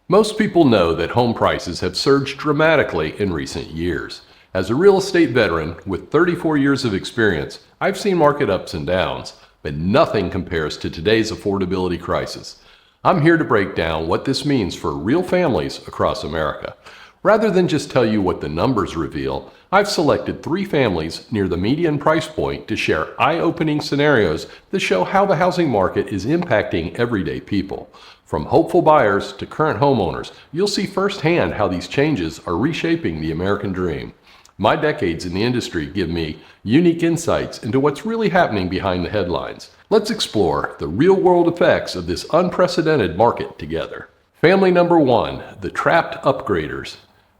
Most people know that home prices have surged dramatically in recent years. As a real estate veteran with 34 years of experience, I've seen market ups and downs, but nothing compares to today's affordability crisis. I'm here to break down what this means for real families across America. Rather than just tell you what the numbers reveal, I've selected 3 families near the median price point to share eye-opening scenarios that show how the housing market is impacting everyday people. From hopeful buyers to current homeowners, you'll see firsthand how these changes are reshaping the American dream. My decades in the industry give me unique insights into what's really happening behind the headlines. Let's explore the real-world effects of this unprecedented market together. Family number 1, the trapped upgraders.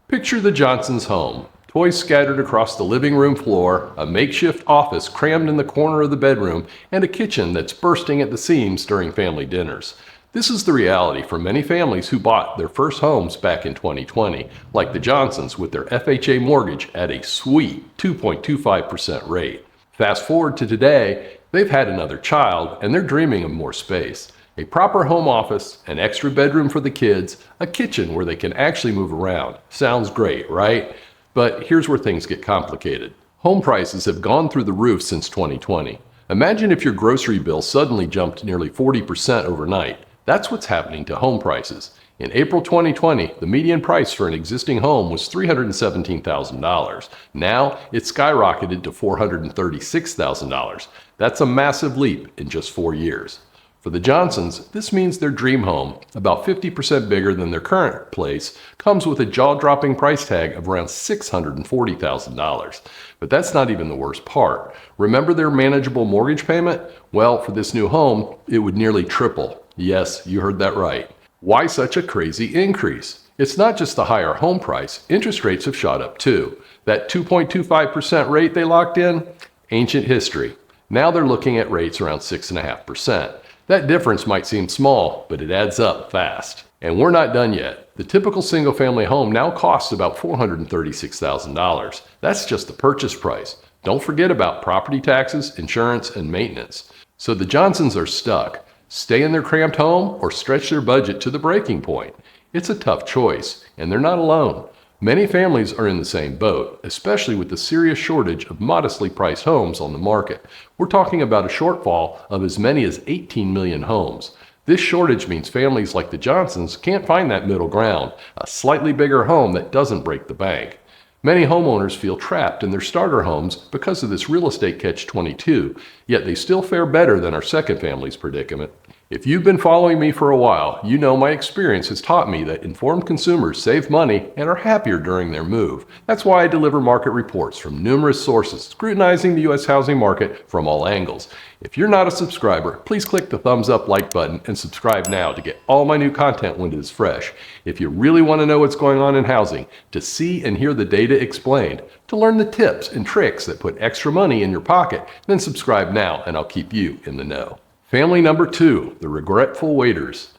Picture the Johnsons' home. Toys scattered across the living room floor, a makeshift office crammed in the corner of the bedroom, and a kitchen that's bursting at the seams during family dinners. This is the reality for many families who bought their first homes back in 2020, like the Johnsons with their FHA mortgage at a sweet 2.25% rate. Fast forward to today, they've had another child and they're dreaming of more space. A proper home office, an extra bedroom for the kids, a kitchen where they can actually move around. Sounds great, right? But here's where things get complicated. Home prices have gone through the roof since 2020. Imagine if your grocery bill suddenly jumped nearly 40% overnight. That's what's happening to home prices. In April 2020, the median price for an existing home was $317,000. Now, it's skyrocketed to $436,000. That's a massive leap in just 4 years. For the Johnsons, this means their dream home, about 50% bigger than their current place, comes with a jaw-dropping price tag of around $640,000. But that's not even the worst part. Remember their manageable mortgage payment? Well, for this new home, it would nearly triple. Yes, you heard that right. Why such a crazy increase? It's not just the higher home price. Interest rates have shot up too. That 2.25% rate they locked in? Ancient history. Now they're looking at rates around 6.5%. That difference might seem small, but it adds up fast. And we're not done yet. The typical single-family home now costs about $436,000. That's just the purchase price. Don't forget about property taxes, insurance, and maintenance. So the Johnsons are stuck. Stay in their cramped home or stretch their budget to the breaking point. It's a tough choice, and they're not alone. Many families are in the same boat, especially with the serious shortage of modestly priced homes on the market. We're talking about a shortfall of as many as 18 million homes. This shortage means families like the Johnsons can't find that middle ground, a slightly bigger home that doesn't break the bank. Many homeowners feel trapped in their starter homes because of this real estate catch-22, yet they still fare better than our second family's predicament. If you've been following me for a while, you know my experience has taught me that informed consumers save money and are happier during their move. That's why I deliver market reports from numerous sources, scrutinizing the U.S. housing market from all angles. If you're not a subscriber, please click the thumbs up like button and subscribe now to get all my new content when it is fresh. If you really want to know what's going on in housing, to see and hear the data explained, to learn the tips and tricks that put extra money in your pocket, then subscribe now and I'll keep you in the know. Family number 2, the regretful waiters.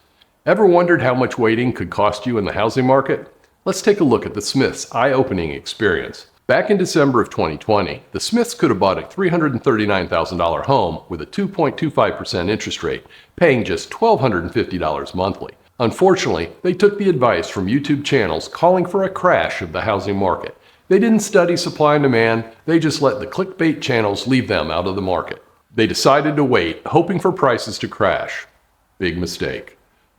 Ever wondered how much waiting could cost you in the housing market? Let's take a look at the Smiths' eye-opening experience. Back in December of 2020, the Smiths could have bought a $339,000 home with a 2.25% interest rate, paying just $1,250 monthly. Unfortunately, they took the advice from YouTube channels calling for a crash of the housing market. They didn't study supply and demand, they just let the clickbait channels leave them out of the market. They decided to wait, hoping for prices to crash. Big mistake.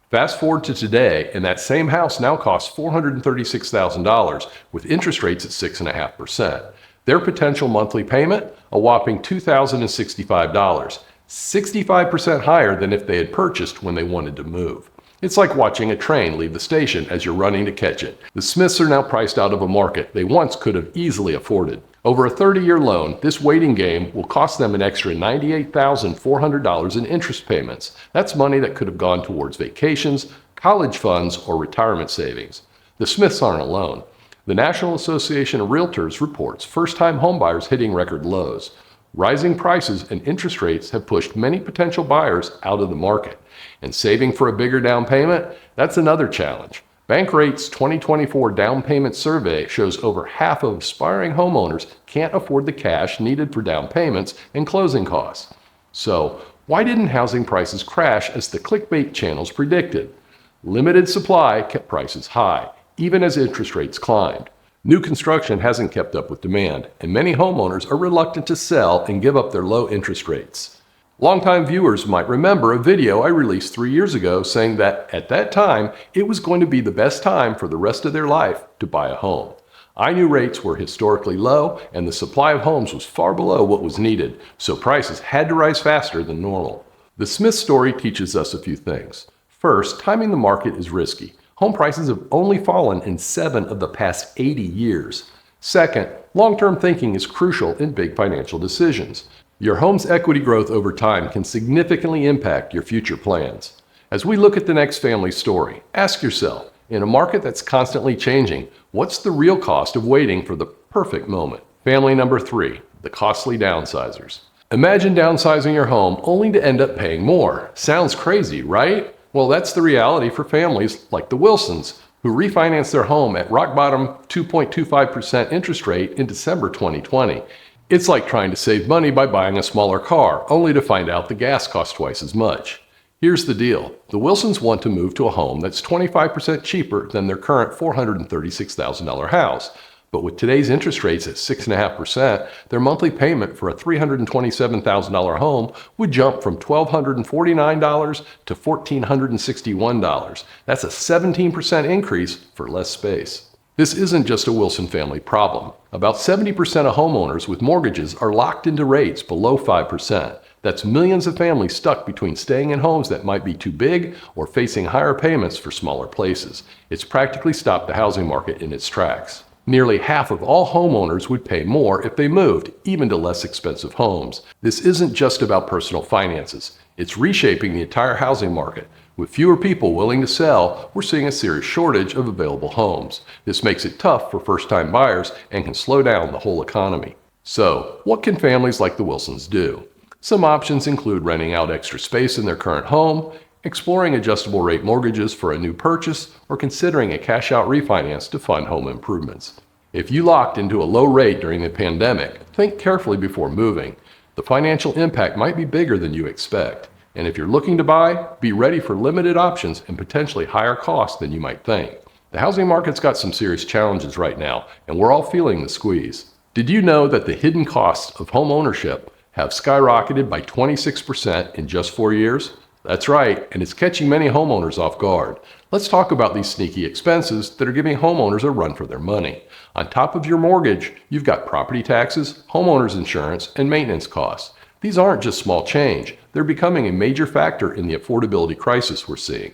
Fast forward to today, and that same house now costs $436,000 with interest rates at 6.5%. Their potential monthly payment? A whopping $2,065, 65% higher than if they had purchased when they wanted to move. It's like watching a train leave the station as you're running to catch it. The Smiths are now priced out of a market they once could have easily afforded. Over a 30-year loan, this waiting game will cost them an extra $98,400 in interest payments. That's money that could have gone towards vacations, college funds, or retirement savings. The Smiths aren't alone. The National Association of Realtors reports first-time homebuyers hitting record lows. Rising prices and interest rates have pushed many potential buyers out of the market. And saving for a bigger down payment? That's another challenge. Bankrate's 2024 down payment survey shows over half of aspiring homeowners can't afford the cash needed for down payments and closing costs. So, why didn't housing prices crash as the clickbait channels predicted? Limited supply kept prices high, even as interest rates climbed. New construction hasn't kept up with demand, and many homeowners are reluctant to sell and give up their low interest rates. Longtime viewers might remember a video I released 3 years ago saying that at that time, it was going to be the best time for the rest of their life to buy a home. I knew rates were historically low and the supply of homes was far below what was needed, so prices had to rise faster than normal. The Smith story teaches us a few things. First, timing the market is risky. Home prices have only fallen in 7 of the past 80 years. Second, long-term thinking is crucial in big financial decisions. Your home's equity growth over time can significantly impact your future plans. As we look at the next family story, ask yourself, in a market that's constantly changing, what's the real cost of waiting for the perfect moment? Family number 3, the costly downsizers. Imagine downsizing your home only to end up paying more. Sounds crazy, right? Well, that's the reality for families like the Wilsons, who refinanced their home at rock bottom 2.25% interest rate in December 2020. It's like trying to save money by buying a smaller car, only to find out the gas costs twice as much. Here's the deal. The Wilsons want to move to a home that's 25% cheaper than their current $436,000 house. But with today's interest rates at 6.5%, their monthly payment for a $327,000 home would jump from $1,249 to $1,461. That's a 17% increase for less space. This isn't just a Wilson family problem. About 70% of homeowners with mortgages are locked into rates below 5%. That's millions of families stuck between staying in homes that might be too big or facing higher payments for smaller places. It's practically stopped the housing market in its tracks. Nearly half of all homeowners would pay more if they moved, even to less expensive homes. This isn't just about personal finances. It's reshaping the entire housing market. With fewer people willing to sell, we're seeing a serious shortage of available homes. This makes it tough for first-time buyers and can slow down the whole economy. So, what can families like the Wilsons do? Some options include renting out extra space in their current home, exploring adjustable rate mortgages for a new purchase, or considering a cash-out refinance to fund home improvements. If you locked into a low rate during the pandemic, think carefully before moving. The financial impact might be bigger than you expect. And if you're looking to buy, be ready for limited options and potentially higher costs than you might think. The housing market's got some serious challenges right now, and we're all feeling the squeeze. Did you know that the hidden costs of home ownership have skyrocketed by 26% in just 4 years? That's right, and it's catching many homeowners off guard. Let's talk about these sneaky expenses that are giving homeowners a run for their money. On top of your mortgage, you've got property taxes, homeowners insurance, and maintenance costs. These aren't just small change. They're becoming a major factor in the affordability crisis we're seeing.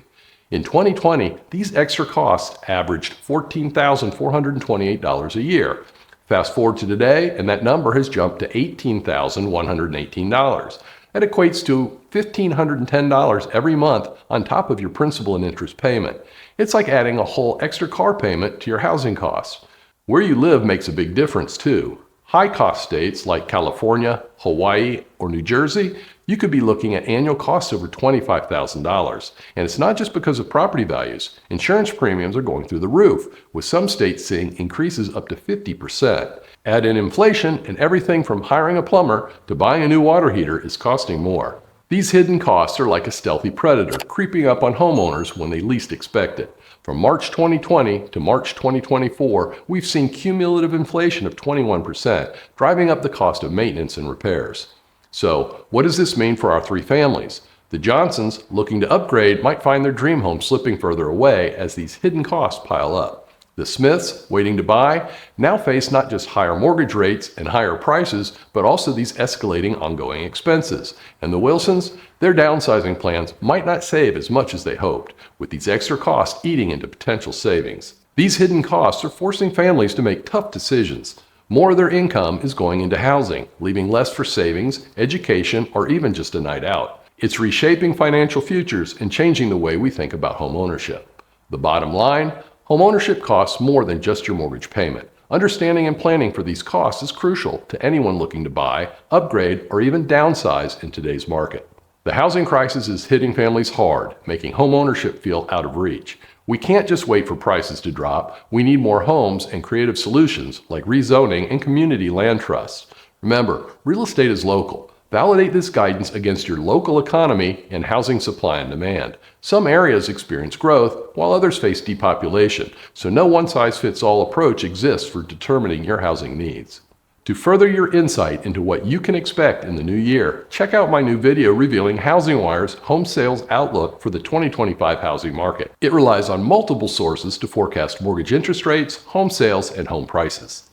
In 2020, these extra costs averaged $14,428 a year. Fast forward to today, and that number has jumped to $18,118. That equates to $1,510 every month on top of your principal and interest payment. It's like adding a whole extra car payment to your housing costs. Where you live makes a big difference too. High-cost states like California, Hawaii, or New Jersey, you could be looking at annual costs over $25,000. And it's not just because of property values. Insurance premiums are going through the roof, with some states seeing increases up to 50%. Add in inflation, and everything from hiring a plumber to buying a new water heater is costing more. These hidden costs are like a stealthy predator creeping up on homeowners when they least expect it. From March 2020 to March 2024, we've seen cumulative inflation of 21%, driving up the cost of maintenance and repairs. So, what does this mean for our 3 families? The Johnsons, looking to upgrade, might find their dream home slipping further away as these hidden costs pile up. The Smiths, waiting to buy, now face not just higher mortgage rates and higher prices, but also these escalating ongoing expenses. And the Wilsons, their downsizing plans might not save as much as they hoped, with these extra costs eating into potential savings. These hidden costs are forcing families to make tough decisions. More of their income is going into housing, leaving less for savings, education, or even just a night out. It's reshaping financial futures and changing the way we think about home ownership. The bottom line, homeownership costs more than just your mortgage payment. Understanding and planning for these costs is crucial to anyone looking to buy, upgrade, or even downsize in today's market. The housing crisis is hitting families hard, making homeownership feel out of reach. We can't just wait for prices to drop. We need more homes and creative solutions like rezoning and community land trusts. Remember, real estate is local. Validate this guidance against your local economy and housing supply and demand. Some areas experience growth, while others face depopulation, so no one-size-fits-all approach exists for determining your housing needs. To further your insight into what you can expect in the new year, check out my new video revealing HousingWire's home sales outlook for the 2025 housing market. It relies on multiple sources to forecast mortgage interest rates, home sales, and home prices.